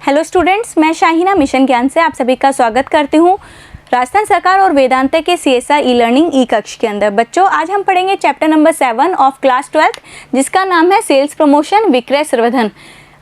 Hello students, मैं Shaheena mission ज्ञान से आप सभी का स्वागत करती हूँ राजस्थान सरकार और वेदांत के CSR ई लर्निंग ई कक्ष के अंदर। बच्चों, आज हम पढ़ेंगे चैप्टर नंबर 7 ऑफ क्लास 12 जिसका नाम है सेल्स प्रमोशन विक्रय संवर्धन।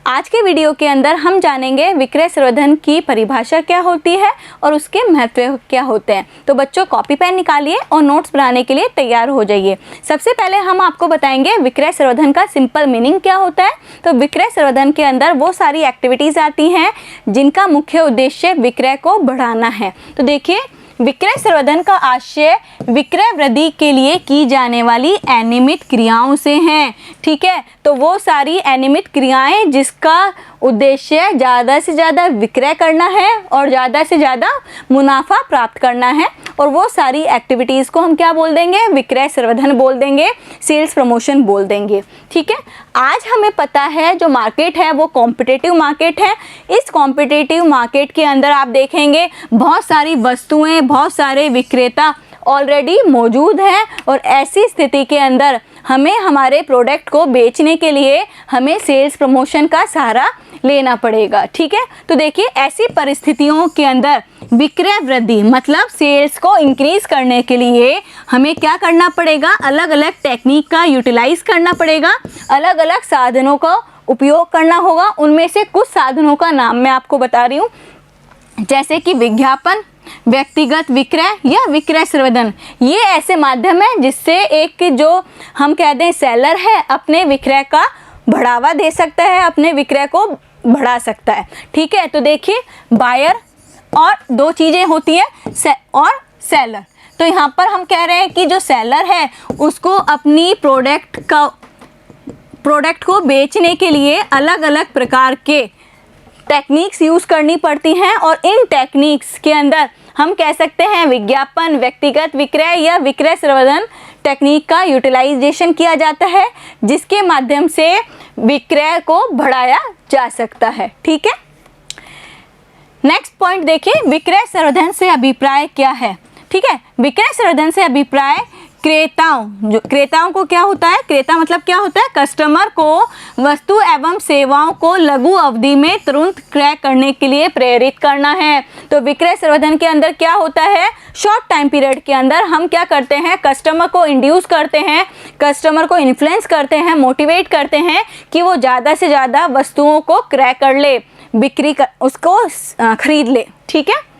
आज के वीडियो के अंदर हम जानेंगे विक्रय संवर्धन की परिभाषा क्या होती है और उसके महत्व क्या होते हैं। तो बच्चों, कॉपी पेन निकालिए और नोट्स बनाने के लिए तैयार हो जाइए। सबसे पहले हम आपको बताएंगे विक्रय संवर्धन का सिंपल मीनिंग क्या होता है। तो विक्रय संवर्धन के अंदर वो सारी एक्टिविटीज़ आती हैं जिनका मुख्य उद्देश्य विक्रय को बढ़ाना है। तो देखिए, विक्रय संवर्धन का आशय विक्रय वृद्धि के लिए की जाने वाली अनियमित क्रियाओं से हैं। ठीक है, तो वो सारी अनियमित क्रियाएं जिसका उद्देश्य ज़्यादा से ज़्यादा विक्रय करना है और ज़्यादा से ज़्यादा मुनाफा प्राप्त करना है, और वो सारी एक्टिविटीज़ को हम क्या बोल देंगे? विक्रय संवर्धन बोल देंगे, सेल्स प्रमोशन बोल देंगे। ठीक है, आज हमें पता है जो मार्केट है वो कॉम्पिटिटिव मार्केट है। इस कॉम्पिटिटिव मार्केट के अंदर आप देखेंगे बहुत सारी वस्तुएं, बहुत सारे विक्रेता ऑलरेडी मौजूद हैं, और ऐसी स्थिति के अंदर हमें हमारे प्रोडक्ट को बेचने के लिए हमें सेल्स प्रमोशन का सहारा लेना पड़ेगा। ठीक है, तो देखिए, ऐसी परिस्थितियों के अंदर विक्रय वृद्धि मतलब सेल्स को इंक्रीज करने के लिए हमें क्या करना पड़ेगा? अलग अलग टेक्निक का यूटिलाइज करना पड़ेगा, अलग अलग साधनों का उपयोग करना होगा। उनमें से कुछ साधनों का नाम मैं आपको बता रही हूँ, जैसे कि विज्ञापन, व्यक्तिगत विक्रय या विक्रय संवर्धन। ये ऐसे माध्यम है जिससे एक जो हम कहते हैं सेलर है अपने विक्रय का बढ़ावा दे सकता है, अपने विक्रय को बढ़ा सकता है। ठीक है, तो देखिए, बायर और दो चीज़ें होती है और सेलर। तो यहाँ पर हम कह रहे हैं कि जो सेलर है उसको अपनी प्रोडक्ट को बेचने के लिए अलग अलग प्रकार के टेक्निक्स यूज़ करनी पड़ती हैं, और इन टेक्निक्स के अंदर हम कह सकते हैं विज्ञापन, व्यक्तिगत विक्रय या विक्रय संवर्धन टेक्निक का यूटिलाइजेशन किया जाता है, जिसके माध्यम से विक्रय को बढ़ाया जा सकता है। ठीक है, नेक्स्ट पॉइंट देखिए, विक्रय संवर्धन से अभिप्राय क्या है। ठीक है, विक्रय संवर्धन से अभिप्राय क्रेताओं को क्या होता है? क्रेता मतलब क्या होता है? कस्टमर को वस्तु एवं सेवाओं को लघु अवधि में तुरंत क्रय करने के लिए प्रेरित करना है। तो विक्रय संवर्धन के अंदर क्या होता है? शॉर्ट टाइम पीरियड के अंदर हम क्या करते हैं? कस्टमर को इंड्यूस करते हैं, कस्टमर को इन्फ्लुएंस करते हैं, मोटिवेट करते हैं कि वो ज़्यादा से ज़्यादा वस्तुओं को क्रय कर ले, उसको खरीद ले। ठीक है,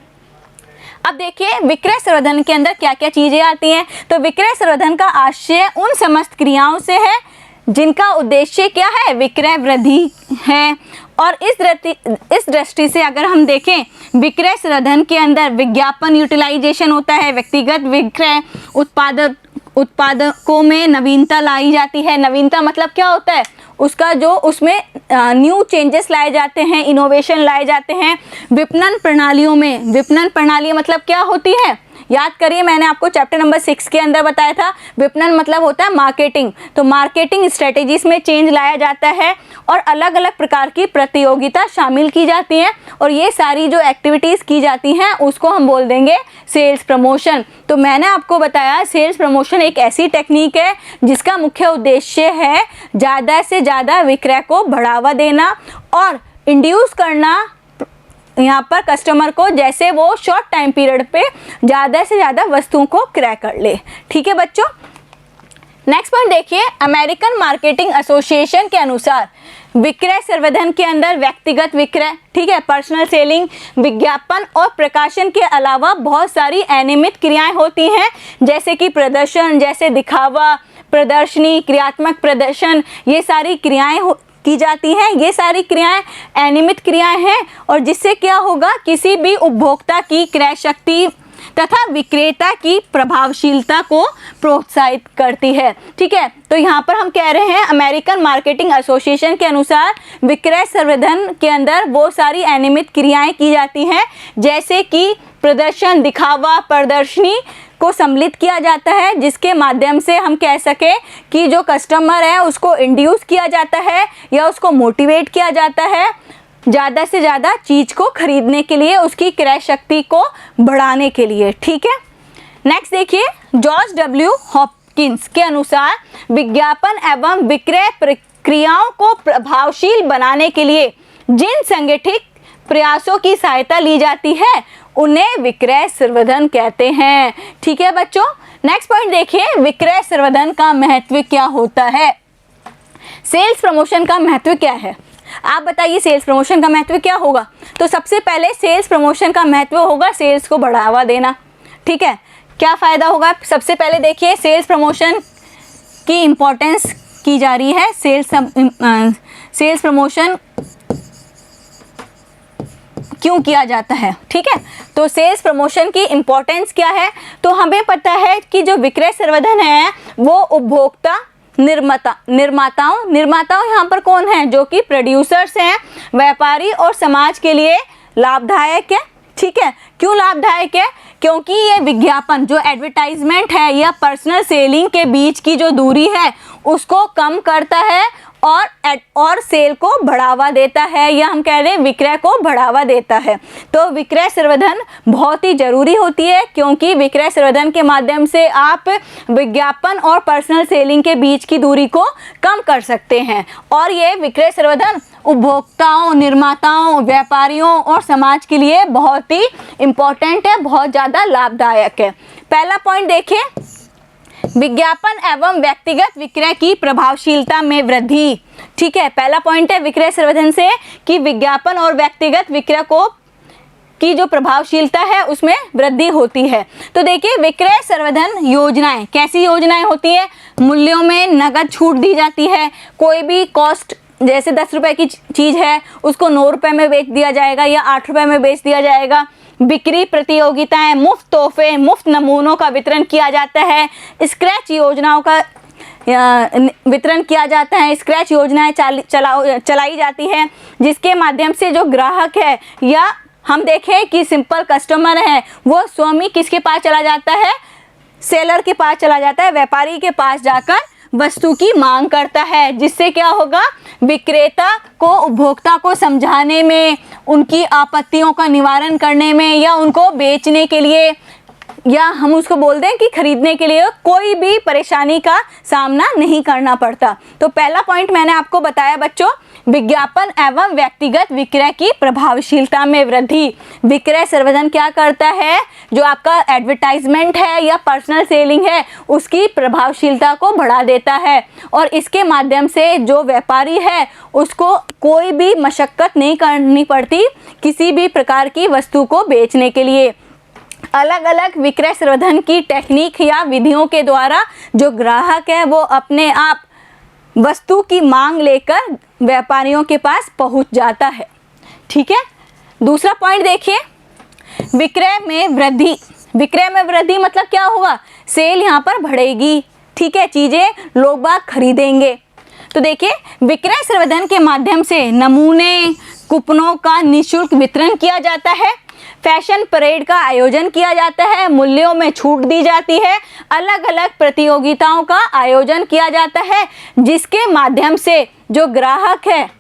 अब देखिए, विक्रय संवर्धन के अंदर क्या क्या चीज़ें आती हैं। तो विक्रय संवर्धन का आशय उन समस्त क्रियाओं से है जिनका उद्देश्य क्या है? विक्रय वृद्धि है। और इस दृष्टि से अगर हम देखें, विक्रय संवर्धन के अंदर विज्ञापन यूटिलाइजेशन होता है, व्यक्तिगत विक्रय, उत्पादकों में नवीनता लाई जाती है। नवीनता मतलब क्या होता है? उसका जो उसमें न्यू चेंजेस लाए जाते हैं, इनोवेशन लाए जाते हैं। विपणन प्रणालियों में, विपणन प्रणाली मतलब क्या होती है? याद करिए, मैंने आपको चैप्टर नंबर 6 के अंदर बताया था, विपणन मतलब होता है मार्केटिंग। तो मार्केटिंग स्ट्रेटेजीज में चेंज लाया जाता है और अलग अलग प्रकार की प्रतियोगिता शामिल की जाती हैं, और ये सारी जो एक्टिविटीज़ की जाती हैं उसको हम बोल देंगे सेल्स प्रमोशन। तो मैंने आपको बताया, सेल्स प्रमोशन एक ऐसी टेक्निक है जिसका मुख्य उद्देश्य है ज़्यादा से ज़्यादा विक्रय को बढ़ावा देना और इंड्यूस करना यहाँ पर कस्टमर को, जैसे वो शॉर्ट टाइम पीरियड पे ज़्यादा से ज़्यादा वस्तुओं को क्रय कर ले। ठीक है बच्चों, नेक्स्ट पॉइंट देखिए, अमेरिकन मार्केटिंग एसोसिएशन के अनुसार विक्रय संवर्धन के अंदर व्यक्तिगत विक्रय, ठीक है, पर्सनल सेलिंग, विज्ञापन और प्रकाशन के अलावा बहुत सारी अनियमित क्रियाएं होती हैं, जैसे कि प्रदर्शन, जैसे दिखावा, प्रदर्शनी, क्रियात्मक प्रदर्शन, ये सारी क्रियाएं की जाती हैं। ये सारी क्रियाएं अनियमित क्रियाएं हैं, और जिससे क्या होगा? किसी भी उपभोक्ता की क्रय शक्ति तथा विक्रेता की प्रभावशीलता को प्रोत्साहित करती है। ठीक है, तो यहाँ पर हम कह रहे हैं अमेरिकन मार्केटिंग एसोसिएशन के अनुसार विक्रय संवर्धन के अंदर वो सारी अनियमित क्रियाएं की जाती हैं, जैसे कि प्रदर्शन, दिखावा, प्रदर्शनी को सम्मिलित किया जाता है, जिसके माध्यम से हम कह सकें कि जो कस्टमर है उसको इंड्यूस किया जाता है या उसको मोटिवेट किया जाता है ज़्यादा से ज़्यादा चीज़ को खरीदने के लिए, उसकी क्रय शक्ति को बढ़ाने के लिए। ठीक है, नेक्स्ट देखिए, जॉर्ज डब्ल्यू हॉपकिंस के अनुसार विज्ञापन एवं विक्रय प्रक्रियाओं को प्रभावशील बनाने के लिए जिन संगठित प्रयासों की सहायता ली जाती है उन्हें विक्रय संवर्धन कहते हैं। ठीक है बच्चों, नेक्स्ट पॉइंट देखिए, विक्रय संवर्धन का महत्व क्या होता है। सेल्स प्रमोशन का महत्व क्या है, आप बताइए सेल्स प्रमोशन का महत्व क्या होगा। तो सबसे पहले सेल्स प्रमोशन का महत्व होगा सेल्स को बढ़ावा देना। ठीक है, क्या फ़ायदा होगा, सबसे पहले देखिए सेल्स प्रमोशन की इम्पोर्टेंस की जा रही है। सेल्स प्रमोशन क्यों किया जाता है। ठीक है, तो सेल्स प्रमोशन की इम्पोर्टेंस क्या है, तो हमें पता है कि जो विक्रय संवर्धन है वो उपभोक्ता, निर्माताओं यहाँ पर कौन है, जो कि प्रोड्यूसर्स हैं, व्यापारी और समाज के लिए लाभदायक है। ठीक है, क्यों लाभदायक है, क्योंकि ये विज्ञापन जो एडवर्टाइजमेंट है या पर्सनल सेलिंग के बीच की जो दूरी है उसको कम करता है और सेल को बढ़ावा देता है, या हम कह रहे हैं विक्रय को बढ़ावा देता है। तो विक्रय संवर्धन बहुत ही ज़रूरी होती है, क्योंकि विक्रय संवर्धन के माध्यम से आप विज्ञापन और पर्सनल सेलिंग के बीच की दूरी को कम कर सकते हैं। और ये विक्रय संवर्धन उपभोक्ताओं, निर्माताओं, व्यापारियों और समाज के लिए बहुत ही इम्पोर्टेंट है, बहुत ज़्यादा लाभदायक है। पहला पॉइंट देखिए, विज्ञापन एवं व्यक्तिगत विक्रय की प्रभावशीलता में वृद्धि। ठीक है, पहला पॉइंट है विक्रय संवर्धन से कि विज्ञापन और व्यक्तिगत विक्रय की जो प्रभावशीलता है उसमें वृद्धि होती है। तो देखिए विक्रय संवर्धन योजनाएं कैसी योजनाएं होती है, मूल्यों में नगद छूट दी जाती है। कोई भी कॉस्ट जैसे 10 रुपए की चीज़ है उसको 9 रुपए में बेच दिया जाएगा या 8 रुपए में बेच दिया जाएगा। बिक्री प्रतियोगिताएं, मुफ्त तोहफे, मुफ्त नमूनों का वितरण किया जाता है। स्क्रैच योजनाओं का वितरण किया जाता है। स्क्रैच योजनाएं चलाई जाती है, जिसके माध्यम से जो ग्राहक है या हम देखें कि सिंपल कस्टमर है वो स्वयं ही किसके पास चला जाता है, सेलर के पास चला जाता है, व्यापारी के पास जाकर वस्तु की मांग करता है, जिससे क्या होगा, विक्रेता को उपभोक्ता को समझाने में, उनकी आपत्तियों का निवारण करने में या उनको बेचने के लिए या हम उसको बोल दें कि खरीदने के लिए कोई भी परेशानी का सामना नहीं करना पड़ता। तो पहला पॉइंट मैंने आपको बताया बच्चों, विज्ञापन एवं व्यक्तिगत विक्रय की प्रभावशीलता में वृद्धि। विक्रय संवर्धन क्या करता है, जो आपका एडवर्टाइजमेंट है या पर्सनल सेलिंग है उसकी प्रभावशीलता को बढ़ा देता है, और इसके माध्यम से जो व्यापारी है उसको कोई भी मशक्कत नहीं करनी पड़ती किसी भी प्रकार की वस्तु को बेचने के लिए। अलग अलग विक्रय संवर्धन की टेक्निक या विधियों के द्वारा जो ग्राहक है वो अपने आप वस्तु की मांग लेकर व्यापारियों के पास पहुंच जाता है। ठीक है, दूसरा पॉइंट देखिए, विक्रय में वृद्धि। विक्रय में वृद्धि मतलब क्या होगा, सेल यहाँ पर बढ़ेगी। ठीक है, चीज़ें लोग बाग खरीदेंगे। तो देखिए विक्रय संवर्धन के माध्यम से नमूने, कूपनों का निःशुल्क वितरण किया जाता है, फैशन परेड का आयोजन किया जाता है, मूल्यों में छूट दी जाती है, अलग अलग प्रतियोगिताओं का आयोजन किया जाता है, जिसके माध्यम से जो ग्राहक है,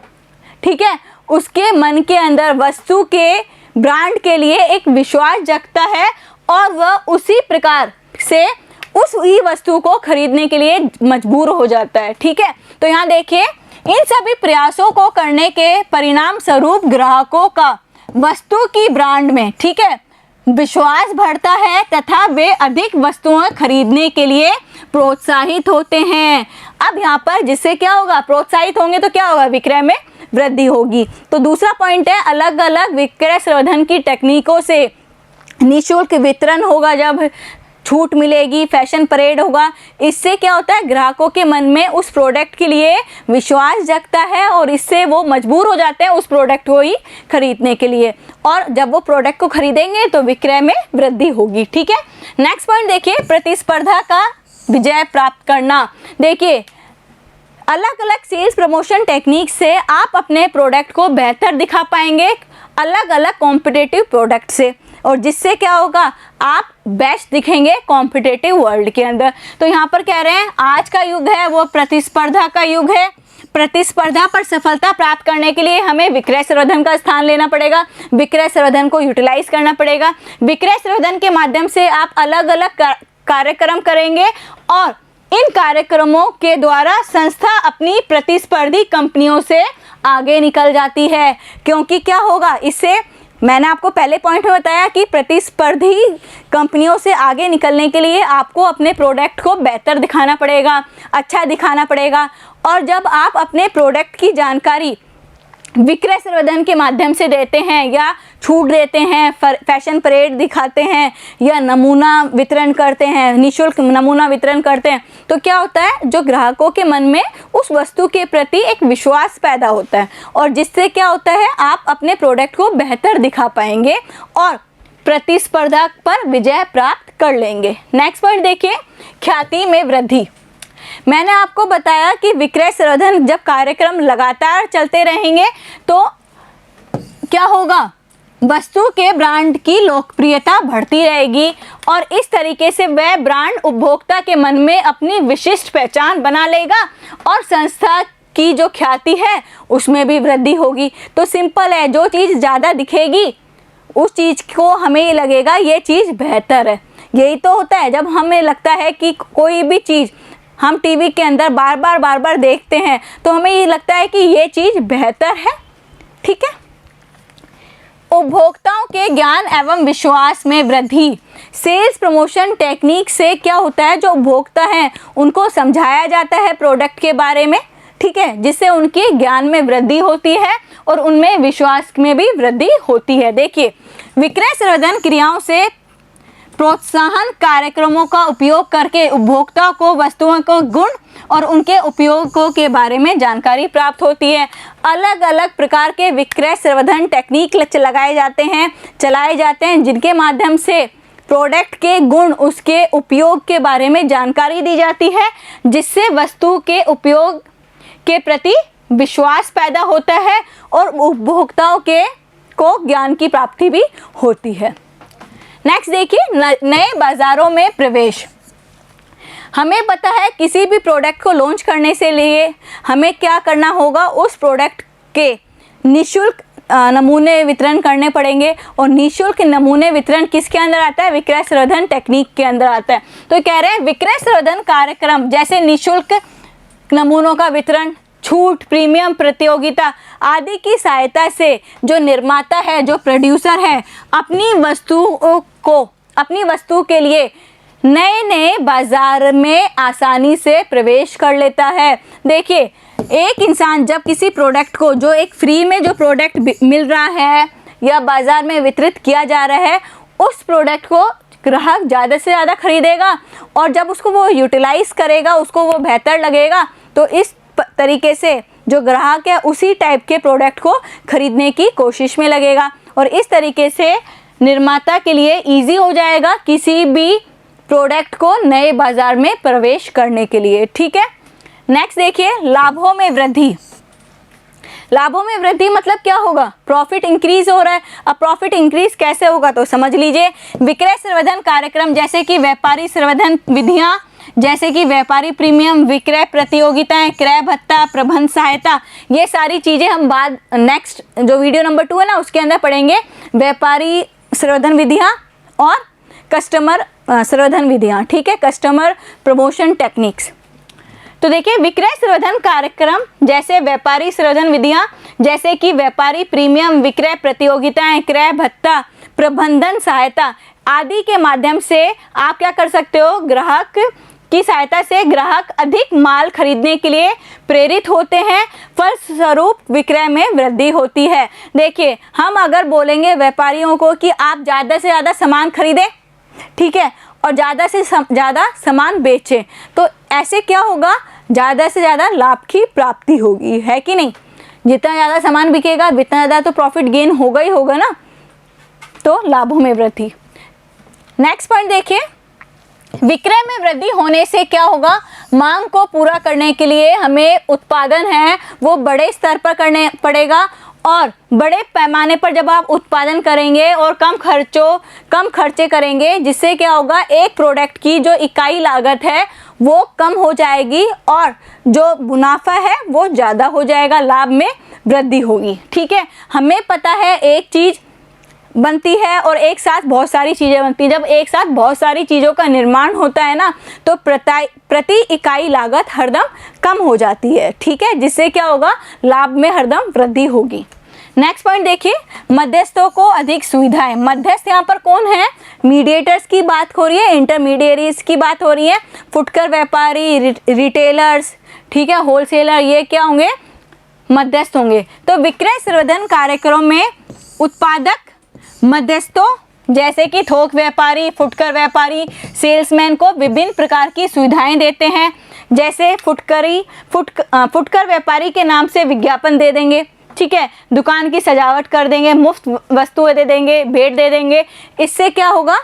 ठीक है, उसके मन के अंदर वस्तु के ब्रांड के लिए एक विश्वास जगता है और वह उसी प्रकार से उस ही वस्तु को खरीदने के लिए मजबूर हो जाता है। ठीक है, तो यहाँ देखिए इन सभी प्रयासों को करने के परिणाम स्वरूप ग्राहकों का वस्तु की ब्रांड में, ठीक है, विश्वास बढ़ता है तथा वे अधिक वस्तुएं खरीदने के लिए प्रोत्साहित होते हैं। अब यहाँ पर जिससे क्या होगा, प्रोत्साहित होंगे तो क्या होगा, विक्रय में वृद्धि होगी। तो दूसरा पॉइंट है अलग अलग विक्रय संवर्धन की तकनीकों से निःशुल्क वितरण होगा, जब छूट मिलेगी, फैशन परेड होगा, इससे क्या होता है, ग्राहकों के मन में उस प्रोडक्ट के लिए विश्वास जगता है और इससे वो मजबूर हो जाते हैं उस प्रोडक्ट को ही खरीदने के लिए, और जब वो प्रोडक्ट को खरीदेंगे तो विक्रय में वृद्धि होगी। ठीक है, नेक्स्ट पॉइंट देखिए, प्रतिस्पर्धा का विजय प्राप्त करना। देखिए अलग अलग सेल्स प्रमोशन टेक्निक से आप अपने प्रोडक्ट को बेहतर दिखा पाएंगे अलग अलग कॉम्पिटिटिव प्रोडक्ट से, और जिससे क्या होगा, आप बेस्ट दिखेंगे कॉम्पिटिटिव वर्ल्ड के अंदर। तो यहाँ पर कह रहे हैं आज का युग है वो प्रतिस्पर्धा का युग है। प्रतिस्पर्धा पर सफलता प्राप्त करने के लिए हमें विक्रय संवर्धन का स्थान लेना पड़ेगा, विक्रय संवर्धन को यूटिलाइज करना पड़ेगा। विक्रय संवर्धन के माध्यम से आप अलग अलग कार्यक्रम करेंगे और इन कार्यक्रमों के द्वारा संस्था अपनी प्रतिस्पर्धी कंपनियों से आगे निकल जाती है। क्योंकि क्या होगा इससे, मैंने आपको पहले पॉइंट में बताया कि प्रतिस्पर्धी कंपनियों से आगे निकलने के लिए आपको अपने प्रोडक्ट को बेहतर दिखाना पड़ेगा, अच्छा दिखाना पड़ेगा। और जब आप अपने प्रोडक्ट की जानकारी विक्रय संवर्धन के माध्यम से देते हैं या छूट देते हैं, फैशन परेड दिखाते हैं या नमूना वितरण करते हैं, निःशुल्क नमूना वितरण करते हैं, तो क्या होता है, जो ग्राहकों के मन में उस वस्तु के प्रति एक विश्वास पैदा होता है और जिससे क्या होता है, आप अपने प्रोडक्ट को बेहतर दिखा पाएंगे और प्रतिस्पर्धा पर विजय प्राप्त कर लेंगे। नेक्स्ट पॉइंट देखिए, ख्याति में वृद्धि। मैंने आपको बताया कि विक्रय संवर्धन जब कार्यक्रम लगातार चलते रहेंगे तो क्या होगा, वस्तु के ब्रांड की लोकप्रियता बढ़ती रहेगी और इस तरीके से वह ब्रांड उपभोक्ता के मन में अपनी विशिष्ट पहचान बना लेगा और संस्था की जो ख्याति है उसमें भी वृद्धि होगी। तो सिंपल है, जो चीज़ ज़्यादा दिखेगी उस चीज़ को हमें ये लगेगा ये चीज़ बेहतर है। यही तो होता है, जब हमें लगता है कि कोई भी चीज़ हम टीवी के अंदर बार बार देखते हैं तो हमें ये लगता है कि ये चीज़ बेहतर है। ठीक है। उपभोक्ताओं के ज्ञान एवं विश्वास में वृद्धि। सेल्स प्रमोशन टेक्निक से क्या होता है, जो उपभोक्ता हैं उनको समझाया जाता है प्रोडक्ट के बारे में, ठीक है, जिससे उनके ज्ञान में वृद्धि होती है और उनमें विश्वास में भी वृद्धि होती है। देखिए, विक्रय संवर्धन क्रियाओं से प्रोत्साहन कार्यक्रमों का उपयोग करके उपभोक्ता को वस्तुओं को गुण और उनके उपयोगों के बारे में जानकारी प्राप्त होती है। अलग अलग प्रकार के विक्रय संवर्धन टेक्निक चलाए जाते हैं जिनके माध्यम से प्रोडक्ट के गुण, उसके उपयोग के बारे में जानकारी दी जाती है, जिससे वस्तु के उपयोग के प्रति विश्वास पैदा होता है और उपभोक्ताओं को ज्ञान की प्राप्ति भी होती है। नेक्स्ट देखिए, नए बाज़ारों में प्रवेश। हमें पता है किसी भी प्रोडक्ट को लॉन्च करने से लिए हमें क्या करना होगा, उस प्रोडक्ट के निःशुल्क नमूने वितरण करने पड़ेंगे और निःशुल्क नमूने वितरण किसके अंदर आता है, विक्रय संवर्धन टेक्निक के अंदर आता है। तो कह रहे हैं विक्रय संवर्धन कार्यक्रम जैसे निःशुल्क नमूनों का वितरण, छूट, प्रीमियम प्रतियोगिता आदि की सहायता से जो निर्माता है, जो प्रोड्यूसर है, अपनी वस्तु के लिए नए बाजार में आसानी से प्रवेश कर लेता है। देखिए, एक इंसान जब किसी प्रोडक्ट को, जो एक फ्री में जो प्रोडक्ट मिल रहा है या बाजार में वितरित किया जा रहा है, उस प्रोडक्ट को ग्राहक ज़्यादा से ज़्यादा खरीदेगा और जब उसको वो यूटिलाइज़ करेगा, उसको वो बेहतर लगेगा, तो इस तरीके से जो ग्राहक है उसी टाइप के प्रोडक्ट को खरीदने की कोशिश में लगेगा और इस तरीके से निर्माता के लिए इजी हो जाएगा किसी भी प्रोडक्ट को नए बाजार में प्रवेश करने के लिए। ठीक है। नेक्स्ट देखिए, लाभों में वृद्धि। लाभों में वृद्धि मतलब क्या होगा, प्रॉफिट इंक्रीज हो रहा है। अब प्रॉफिट इंक्रीज कैसे होगा तो समझ लीजिए, विक्रय संवर्धन कार्यक्रम जैसे कि व्यापारी संवर्धन विधियां, जैसे कि व्यापारी प्रीमियम, विक्रय प्रतियोगिताएं, क्रय भत्ता, प्रबंध सहायता, ये सारी चीज़ें हम बाद नेक्स्ट जो वीडियो नंबर 2 है ना उसके अंदर पढ़ेंगे। व्यापारी संवर्धन विधियां और कस्टमर संवर्धन विधियां, ठीक है, कस्टमर प्रमोशन टेक्निक्स। तो देखिए, विक्रय संवर्धन कार्यक्रम जैसे व्यापारी संवर्धन विधियां, जैसे कि व्यापारी प्रीमियम, विक्रय प्रतियोगिताएं, क्रय भत्ता, प्रबंधन सहायता आदि के माध्यम से आप क्या कर सकते हो, ग्राहक की सहायता से ग्राहक अधिक माल खरीदने के लिए प्रेरित होते हैं, फलस्वरूप विक्रय में वृद्धि होती है। देखिए, हम अगर बोलेंगे व्यापारियों को कि आप ज़्यादा से ज़्यादा सामान खरीदें, ठीक है, और ज़्यादा से ज़्यादा सामान बेचें, तो ऐसे क्या होगा, ज़्यादा से ज़्यादा लाभ की प्राप्ति होगी, है कि नहीं। जितना ज़्यादा सामान बिकेगा उतना ज़्यादा तो प्रॉफिट गेन होगा ही होगा ना, तो लाभों में वृद्धि। नेक्स्ट पॉइंट देखिए, विक्रय में वृद्धि होने से क्या होगा, मांग को पूरा करने के लिए हमें उत्पादन है वो बड़े स्तर पर करने पड़ेगा और बड़े पैमाने पर जब आप उत्पादन करेंगे और कम खर्चे करेंगे, जिससे क्या होगा, एक प्रोडक्ट की जो इकाई लागत है वो कम हो जाएगी और जो मुनाफा है वो ज़्यादा हो जाएगा, लाभ में वृद्धि होगी। ठीक है, हमें पता है एक चीज़ बनती है और एक साथ बहुत सारी चीज़ें बनती हैं। जब एक साथ बहुत सारी चीज़ों का निर्माण होता है ना, तो प्रति इकाई लागत हरदम कम हो जाती है, ठीक है, जिससे क्या होगा, लाभ में हरदम वृद्धि होगी। नेक्स्ट पॉइंट देखिए, मध्यस्थों को अधिक सुविधाएं। मध्यस्थ यहाँ पर कौन है, मीडिएटर्स की बात हो रही है, इंटरमीडिएरीज की बात हो रही है, फुटकर व्यापारी, रिटेलर्स, ठीक है, होलसेलर, ये क्या होंगे, मध्यस्थ होंगे। तो विक्रय संवर्धन कार्यक्रम में उत्पादक मध्यस्थों जैसे कि थोक व्यापारी, फुटकर व्यापारी, सेल्समैन को विभिन्न प्रकार की सुविधाएं देते हैं। जैसे फुटकर व्यापारी के नाम से विज्ञापन दे देंगे, ठीक है, दुकान की सजावट कर देंगे, मुफ्त वस्तुएं दे देंगे, भेंट दे देंगे। इससे क्या होगा,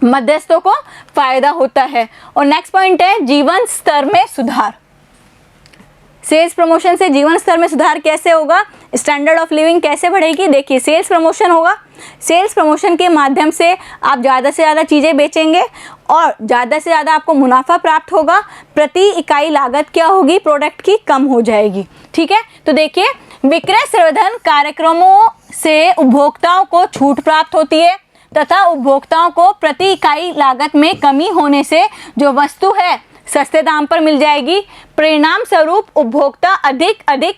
मध्यस्थों को फायदा होता है। और नेक्स्ट पॉइंट है जीवन स्तर में सुधार। सेल्स प्रमोशन से जीवन स्तर में सुधार कैसे होगा, स्टैंडर्ड ऑफ लिविंग कैसे बढ़ेगी। देखिए, सेल्स प्रमोशन होगा, सेल्स प्रमोशन के माध्यम से आप ज़्यादा से ज़्यादा चीज़ें बेचेंगे और ज़्यादा से ज़्यादा आपको मुनाफा प्राप्त होगा। प्रति इकाई लागत क्या होगी, प्रोडक्ट की, कम हो जाएगी, ठीक है। तो देखिए, विक्रय संवर्धन कार्यक्रमों से उपभोक्ताओं को छूट प्राप्त होती है तथा उपभोक्ताओं को प्रति इकाई लागत में कमी होने से जो वस्तु है सस्ते दाम पर मिल जाएगी। परिणाम स्वरूप उपभोक्ता अधिक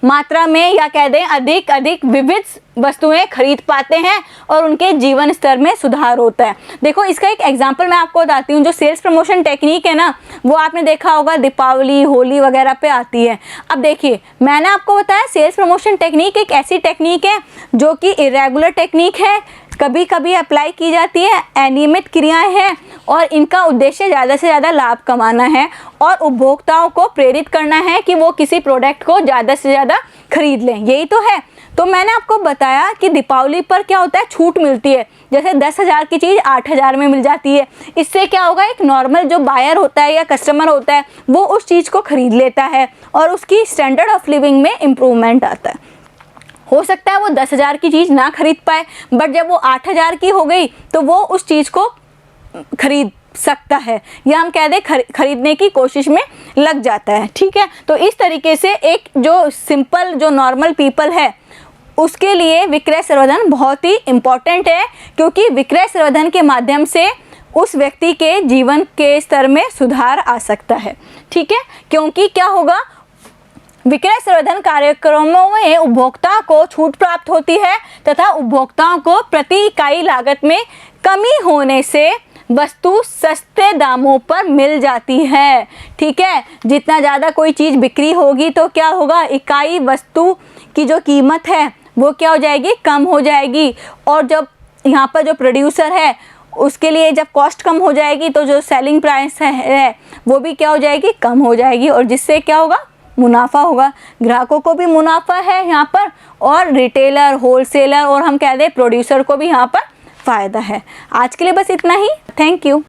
मात्रा में, या कह दें अधिक विविध वस्तुएं खरीद पाते हैं और उनके जीवन स्तर में सुधार होता है। देखो, इसका एक एग्जांपल मैं आपको बताती हूँ। जो सेल्स प्रमोशन टेक्निक है ना, वो आपने देखा होगा दीपावली, होली वगैरह पे आती है। अब देखिए, मैंने आपको बताया सेल्स प्रमोशन टेक्निक एक ऐसी टेक्निक है जो कि इरेगुलर टेक्निक है, कभी कभी अप्लाई की जाती है, अनियमित क्रियाएं हैं और इनका उद्देश्य ज़्यादा से ज़्यादा लाभ कमाना है और उपभोक्ताओं को प्रेरित करना है कि वो किसी प्रोडक्ट को ज़्यादा से ज़्यादा खरीद लें, यही तो है। तो मैंने आपको बताया कि दीपावली पर क्या होता है, छूट मिलती है। जैसे 10,000 की चीज़ 8,000 में मिल जाती है। इससे क्या होगा, एक नॉर्मल जो बायर होता है या कस्टमर होता है वो उस चीज़ को खरीद लेता है और उसकी स्टैंडर्ड ऑफ लिविंग में इम्प्रूवमेंट आता है। हो सकता है वो 10,000 की चीज़ ना खरीद पाए, बट जब वो 8,000 की हो गई तो वो उस चीज़ को खरीद सकता है, या हम कह दें खरीदने की कोशिश में लग जाता है, ठीक है। तो इस तरीके से एक जो सिंपल, जो नॉर्मल पीपल है, उसके लिए विक्रय संवर्धन बहुत ही इम्पॉर्टेंट है, क्योंकि विक्रय संवर्धन के माध्यम से उस व्यक्ति के जीवन के स्तर में सुधार आ सकता है, ठीक है। क्योंकि क्या होगा, विक्रय संवर्धन कार्यक्रमों में उपभोक्ता को छूट प्राप्त होती है तथा उपभोक्ताओं को प्रति इकाई लागत में कमी होने से वस्तु सस्ते दामों पर मिल जाती है, ठीक है। जितना ज़्यादा कोई चीज़ बिक्री होगी तो क्या होगा, इकाई वस्तु की जो कीमत है वो क्या हो जाएगी, कम हो जाएगी। और जब यहाँ पर जो प्रोड्यूसर है उसके लिए जब कॉस्ट कम हो जाएगी तो जो सेलिंग प्राइस है वो भी क्या हो जाएगी, कम हो जाएगी, और जिससे क्या होगा, मुनाफा होगा। ग्राहकों को भी मुनाफा है यहाँ पर, और रिटेलर, होलसेलर और हम कह दें प्रोड्यूसर को भी यहाँ पर फ़ायदा है। आज के लिए बस इतना ही। Thank you.